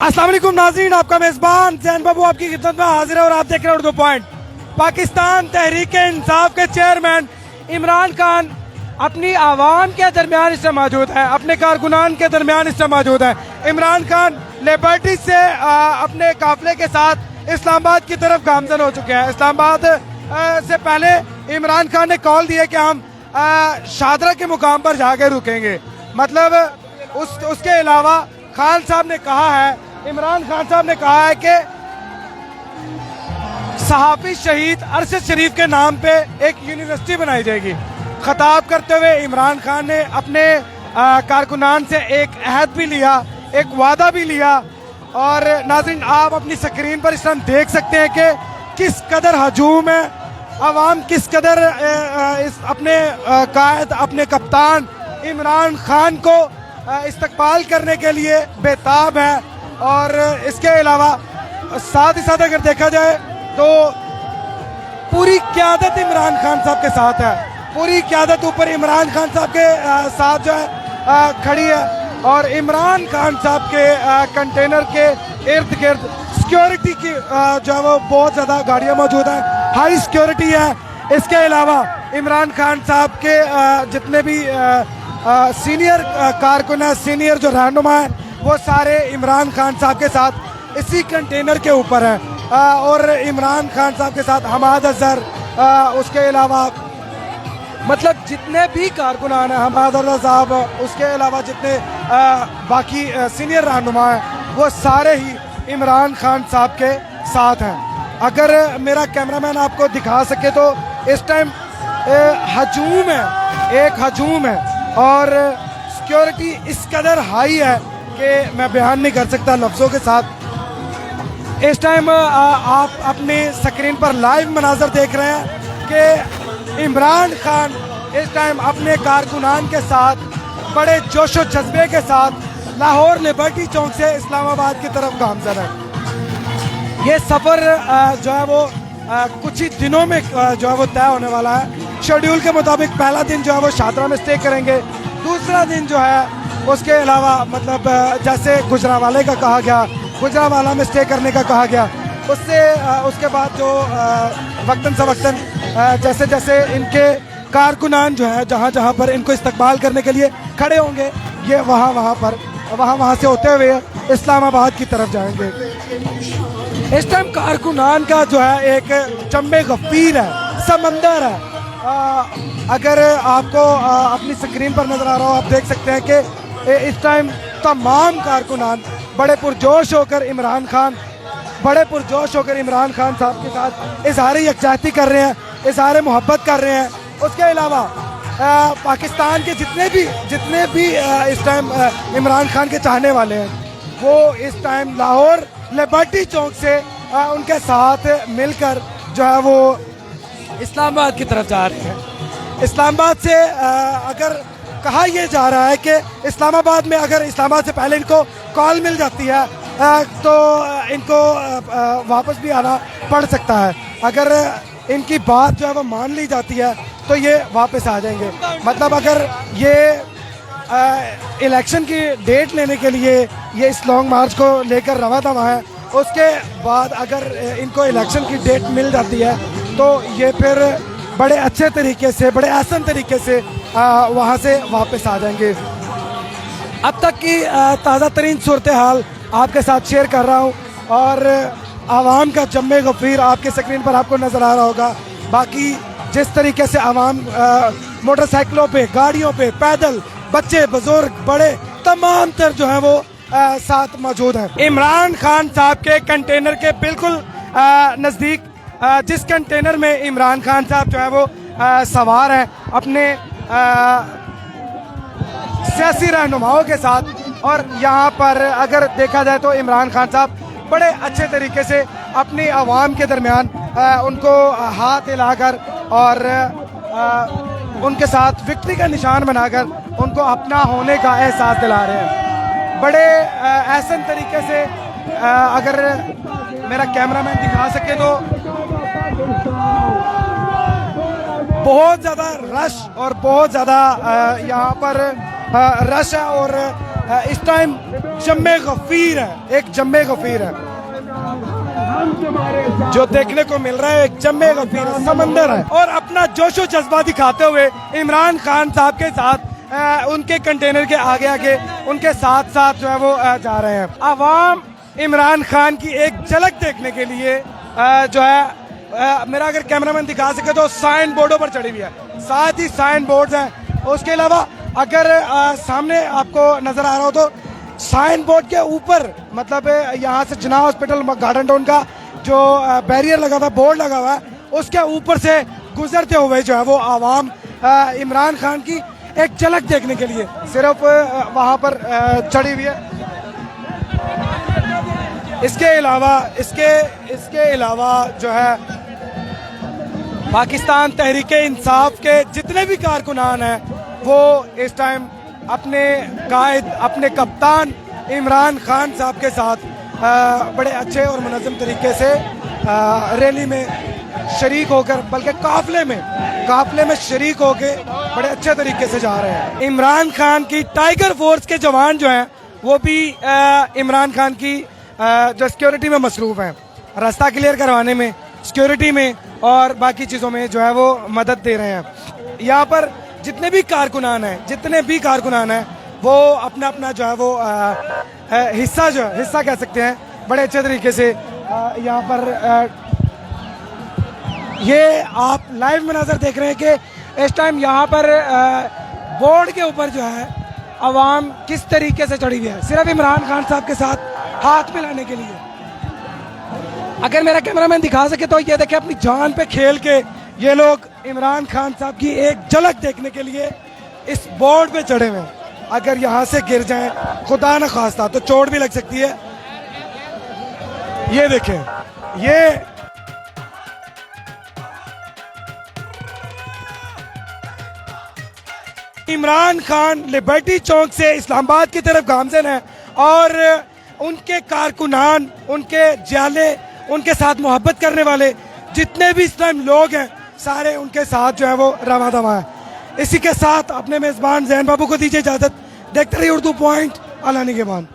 अस्सलाम वालेकुम नाज़रीन, आपका मेज़बान जैन बाबू आपकी खिदमत में हाजिर है और आप देख रहे हैं उर्दू पॉइंट। पाकिस्तान तहरीक इंसाफ के चेयरमैन इमरान खान अपनी आवाम के दरमियान इस समय मौजूद है, अपने कारकुनान के दरमियान इस समय मौजूद है। इमरान खान लिबर्टी से अपने काफिले के साथ इस्लामाबाद की तरफ गामजन हो चुके हैं। इस्लामाबाद से पहले इमरान खान ने कॉल दिया कि हम शादरा के मुकाम पर जाकर रुकेंगे। मतलब उसके अलावा खान साहब ने कहा है, इमरान खान साहब ने कहा है कि सहाफ़ी शहीद अरशद शरीफ के नाम पे एक यूनिवर्सिटी बनाई जाएगी। खिताब करते हुए इमरान खान ने अपने कारकुनान से एक अहद भी लिया, एक वादा भी लिया। और नाज़रीन, आप अपनी स्क्रीन पर इस टाइम देख सकते हैं कि किस कदर हजूम है, अवाम किस कदर अपने कायद, अपने कप्तान इमरान खान को इस्तकबाल करने के लिए बेताब है। और इसके अलावा साथ ही साथ अगर देखा जाए तो पूरी क़यादत इमरान खान साहब के साथ है, पूरी क़यादत ऊपर इमरान खान साहब के साथ जो है खड़ी है। और इमरान खान साहब के कंटेनर के इर्द गिर्द सिक्योरिटी की जो है वो बहुत ज़्यादा गाड़ियाँ मौजूद हैं, हाई सिक्योरिटी है। इसके अलावा इमरान खान साहब के जितने भी सीनियर कारकुन है, सीनियर जो रहनुमा है, वो सारे इमरान खान साहब के साथ इसी कंटेनर के ऊपर है। और इमरान खान साहब के साथ हमाद अजहर, उसके अलावा मतलब जितने भी कारकुनान हैं, हमाद अजहर साहब, उसके अलावा जितने बाकी सीनियर रहनुमा हैं, वो सारे ही इमरान खान साहब के साथ हैं। अगर मेरा कैमरामैन आपको दिखा सके तो इस टाइम हजूम है, एक हजूम है और सिक्योरिटी इस कदर हाई है कि मैं बयान नहीं कर सकता लफ्ज़ों के साथ। इस टाइम आप अपनी स्क्रीन पर लाइव मनाजर देख रहे हैं कि इमरान खान इस टाइम अपने कारकुनान के साथ बड़े जोशो जज्बे के साथ लाहौर लिबर्टी चौक से इस्लामाबाद की तरफ गामजन है। ये सफ़र जो है वो कुछ ही दिनों में जो है वो तय होने वाला है। शेड्यूल के मुताबिक पहला दिन जो है वो शादरा में स्टे करेंगे, दूसरा दिन जो है उसके अलावा मतलब जैसे गुजरावाले का कहा गया, गुजरावाला में स्टे करने का कहा गया, उसके बाद जो वक्तन सा वक्तन जैसे जैसे इनके कारकुनान जो है जहाँ जहाँ पर इनको इस्तकबाल करने के लिए खड़े होंगे, ये वहाँ से होते हुए इस्लामाबाद की तरफ जाएंगे। इस टाइम कारकुनान का जो है एक जम्मे गफीर है, समंदर है। अगर आपको अपनी स्क्रीन पर नजर आ रहा हो, आप देख सकते हैं कि इस टाइम तमाम कारकुनान बड़े पुरजोश होकर इमरान खान साहब के साथ इजहार यकजहती कर रहे हैं, इजहार मोहब्बत कर रहे हैं। उसके अलावा पाकिस्तान के जितने भी इस टाइम इमरान खान के चाहने वाले हैं, वो इस टाइम लाहौर लिबर्टी चौक से उनके साथ मिलकर जो है वो इस्लामाबाद की तरफ जा रहे हैं। इस्लामाबाद से अगर कहा यह जा रहा है कि इस्लामाबाद में अगर इस्लामाबाद से पहले इनको कॉल मिल जाती है तो इनको वापस भी आना पड़ सकता है। अगर इनकी बात जो है वो मान ली जाती है तो ये वापस आ जाएंगे। मतलब अगर ये इलेक्शन की डेट लेने के लिए ये इस लॉन्ग मार्च को लेकर रवा दवा है, उसके बाद अगर इनको इलेक्शन की डेट मिल जाती है तो ये फिर बड़े अच्छे तरीके से, बड़े आसान तरीके से वहाँ से वापस आ जाएंगे। अब तक की ताज़ा तरीन सूरत हाल आपके साथ शेयर कर रहा हूँ और आवाम का जम्मे गफीर आपके स्क्रीन पर आपको नज़र आ रहा होगा। बाकी जिस तरीके से आवाम मोटरसाइकिलों पे, गाड़ियों पे, पैदल, बच्चे, बुजुर्ग, बड़े तमाम तर जो है वो साथ मौजूद हैं। इमरान खान साहब के कंटेनर के बिल्कुल नज़दीक, जिस कंटेनर में इमरान खान साहब जो है वो सवार हैं अपने सियासी रहनुमाओं के साथ। और यहाँ पर अगर देखा जाए तो इमरान खान साहब बड़े अच्छे तरीके से अपनी आवाम के दरमियान उनको हाथ हिलाकर और उनके साथ विक्ट्री का निशान बनाकर उनको अपना होने का एहसास दिला रहे हैं। बड़े ऐसे तरीके से अगर मेरा कैमरामैन दिखा सके तो बहुत ज़्यादा रश और बहुत ज़्यादा यहाँ पर रश है और इस टाइम जम्मे गफीर है, एक जम्मे गफीर है जो देखने को मिल रहा है, एक जम्मे गफीर है, समंदर है। और अपना जोशो जज्बा दिखाते हुए इमरान खान साहब के साथ उनके कंटेनर के आगे आगे उनके साथ साथ जो है वो जा रहे हैं। आवाम इमरान खान की एक झलक देखने के लिए जो है मेरा अगर कैमरामैन दिखा सके तो साइन बोर्डों पर चढ़ी हुई है, साथ ही साइन बोर्ड हैं। उसके अलावा अगर सामने आपको नजर आ रहा हो तो साइन बोर्ड के ऊपर मतलब यहाँ से जिन्ना हॉस्पिटल गार्डन टाउन का जो बैरियर लगा हुआ है, बोर्ड लगा हुआ है, उसके ऊपर से गुजरते हुए जो है वो आवाम इमरान खान की एक झलक देखने के लिए सिर्फ वहाँ पर चढ़ी हुई है। इसके अलावा जो है पाकिस्तान तहरीक इंसाफ के जितने भी कारकुनान हैं वो इस टाइम अपने कायद, अपने कप्तान इमरान खान साहब के साथ बड़े अच्छे और मुनज़्ज़म तरीके से रैली में शरीक होकर, बल्कि काफले में शरीक होकर बड़े अच्छे तरीके से जा रहे हैं। इमरान खान की टाइगर फोर्स के जवान जो हैं वो भी इमरान खान की जो सिक्योरिटी में मसरूफ़ हैं, रास्ता क्लियर करवाने में, सिक्योरिटी में और बाकी चीज़ों में जो है वो मदद दे रहे हैं। यहाँ पर जितने भी कारकुनान हैं वो अपना अपना जो है वो हिस्सा कह सकते हैं, बड़े अच्छे तरीके से यहाँ पर ये आप लाइव मंजर देख रहे हैं कि इस टाइम यहाँ पर बोर्ड के ऊपर जो है आवाम किस तरीके से चढ़ी हुई है, सिर्फ इमरान खान साहब के साथ हाथ मिलाने के लिए। अगर मेरा कैमरामैन दिखा सके तो ये देखे अपनी जान पे खेल के ये लोग इमरान खान साहब की एक झलक देखने के लिए इस बोर्ड पे चढ़े हुए हैं। अगर यहाँ से गिर जाएं खुदा न खास्ता तो चोट भी लग सकती है। ये देखें, ये इमरान खान लिबर्टी चौक से इस्लामाबाद की तरफ गामजन है और उनके कारकुनान, उनके जाले, उनके साथ मोहब्बत करने वाले जितने भी इस टाइम लोग हैं सारे उनके साथ जो है वो रवा दवा है। इसी के साथ अपने मेजबान जैन बाबू को दीजिए इजाजत। देखते रहिए उर्दू पॉइंट, अला निगहबान।